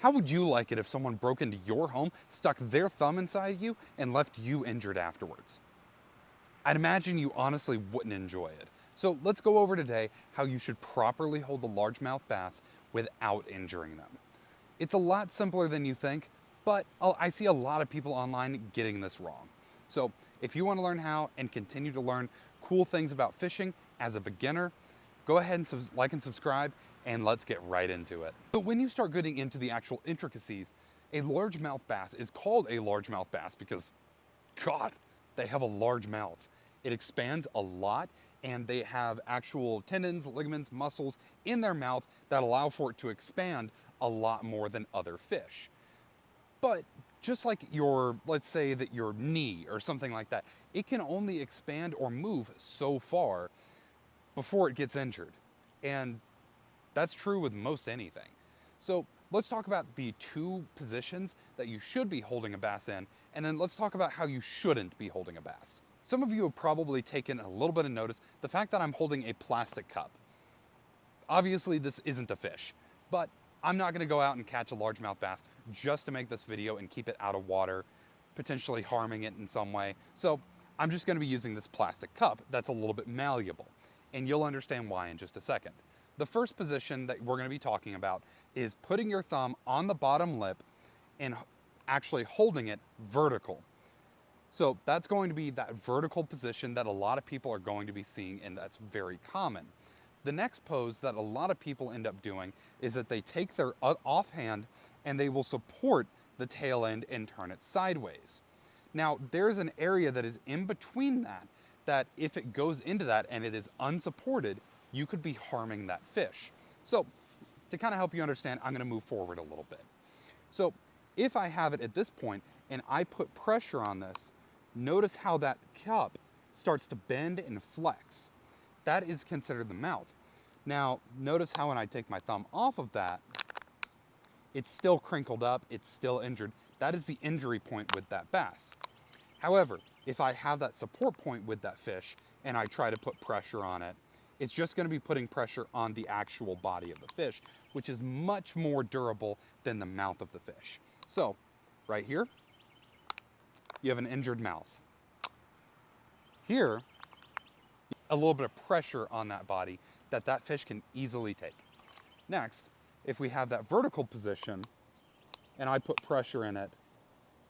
How would you like it if someone broke into your home, stuck their thumb inside you, and left you injured afterwards? I'd imagine you honestly wouldn't enjoy it. So let's go over today how you should properly hold the largemouth bass without injuring them. It's a lot simpler than you think, but I see a lot of people online getting this wrong. So if you want to learn how and continue to learn cool things about fishing as a beginner, go ahead and like and subscribe, and let's get right into it. But when you start getting into the actual intricacies, a largemouth bass is called a largemouth bass because, God, they have a large mouth. It expands a lot, and they have actual tendons, ligaments, muscles in their mouth that allow for it to expand a lot more than other fish. But just like let's say that your knee or something like that, it can only expand or move so far before it gets injured. And that's true with most anything. So let's talk about the two positions that you should be holding a bass in, and then let's talk about how you shouldn't be holding a bass. Some of you have probably taken a little bit of notice the fact that I'm holding a plastic cup. Obviously this isn't a fish, but I'm not gonna go out and catch a largemouth bass just to make this video and keep it out of water, potentially harming it in some way. So I'm just gonna be using this plastic cup that's a little bit malleable, and you'll understand why in just a second. The first position that we're gonna be talking about is putting your thumb on the bottom lip and actually holding it vertical. So that's going to be that vertical position that a lot of people are going to be seeing, and that's very common. The next pose that a lot of people end up doing is that they take their offhand and they will support the tail end and turn it sideways. Now, there's an area that is in between that if it goes into that and it is unsupported, you could be harming that fish. So to kind of help you understand, I'm gonna move forward a little bit. So if I have it at this point and I put pressure on this, notice how that cup starts to bend and flex. That is considered the mouth. Now, notice how when I take my thumb off of that, it's still crinkled up, it's still injured. That is the injury point with that bass. However, if I have that support point with that fish and I try to put pressure on it, it's just gonna be putting pressure on the actual body of the fish, which is much more durable than the mouth of the fish. So, right here, you have an injured mouth. Here, a little bit of pressure on that body that fish can easily take. Next, if we have that vertical position and I put pressure in it,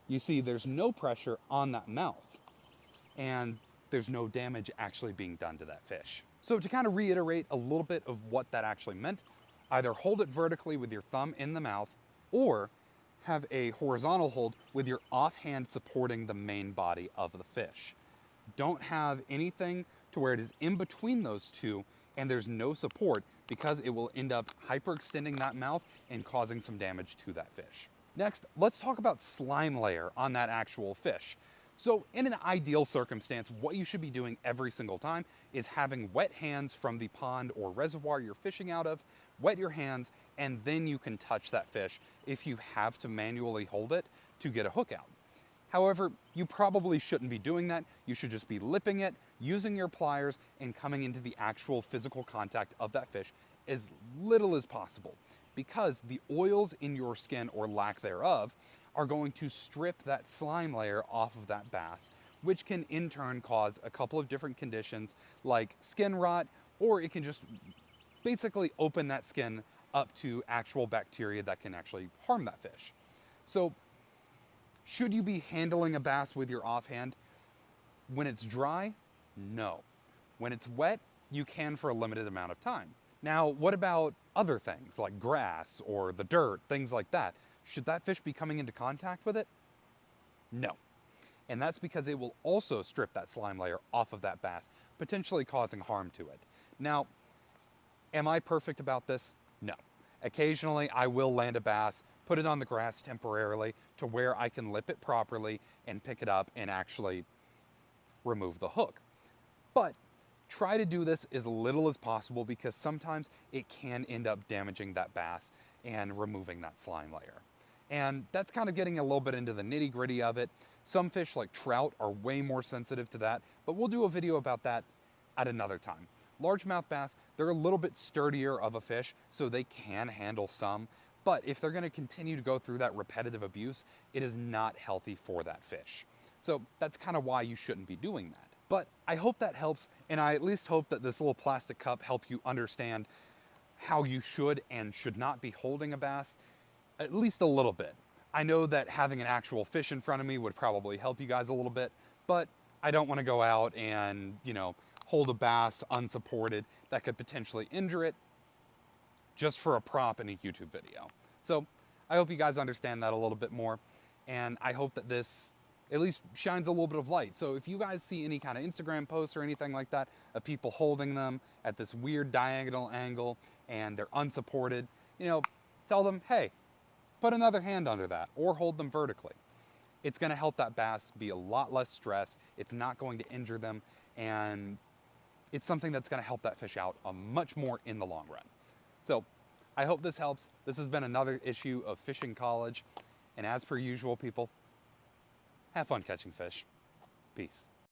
you see there's no pressure on that mouth and there's no damage actually being done to that fish. So to kind of reiterate a little bit of what that actually meant, either hold it vertically with your thumb in the mouth or have a horizontal hold with your offhand supporting the main body of the fish. Don't have anything to where it is in between those two and there's no support, because it will end up hyperextending that mouth and causing some damage to that fish. Next, let's talk about slime layer on that actual fish. So in an ideal circumstance, what you should be doing every single time is having wet hands from the pond or reservoir you're fishing out of, wet your hands, and then you can touch that fish if you have to manually hold it to get a hook out. However, you probably shouldn't be doing that. You should just be lipping it, using your pliers, and coming into the actual physical contact of that fish as little as possible, because the oils in your skin, or lack thereof, are going to strip that slime layer off of that bass, which can in turn cause a couple of different conditions like skin rot, or it can just basically open that skin up to actual bacteria that can actually harm that fish. So should you be handling a bass with your offhand? When it's dry, no. When it's wet, you can for a limited amount of time. Now, what about other things like grass or the dirt, things like that? Should that fish be coming into contact with it? No. And that's because it will also strip that slime layer off of that bass, potentially causing harm to it. Now, am I perfect about this? No. Occasionally, I will land a bass, put it on the grass temporarily to where I can lip it properly and pick it up and actually remove the hook. But try to do this as little as possible, because sometimes it can end up damaging that bass and removing that slime layer. And that's kind of getting a little bit into the nitty-gritty of it. Some fish like trout are way more sensitive to that, but we'll do a video about that at another time. Largemouth bass, they're a little bit sturdier of a fish, so they can handle some, But if they're gonna continue to go through that repetitive abuse, it is not healthy for that fish. So that's kind of why you shouldn't be doing that. But I hope that helps, and I at least hope that this little plastic cup helped you understand how you should and should not be holding a bass, at least a little bit. I know that having an actual fish in front of me would probably help you guys a little bit, but I don't want to go out and, hold a bass unsupported that could potentially injure it just for a prop in a YouTube video. So I hope you guys understand that a little bit more, and I hope that this at least shines a little bit of light. So if you guys see any kind of Instagram posts or anything like that of people holding them at this weird diagonal angle and they're unsupported, tell them, hey, put another hand under that or hold them vertically. It's gonna help that bass be a lot less stressed. It's not going to injure them, and it's something that's gonna help that fish out much more in the long run. So I hope this helps. This has been another issue of Fishing College. And as per usual, people, have fun catching fish. Peace.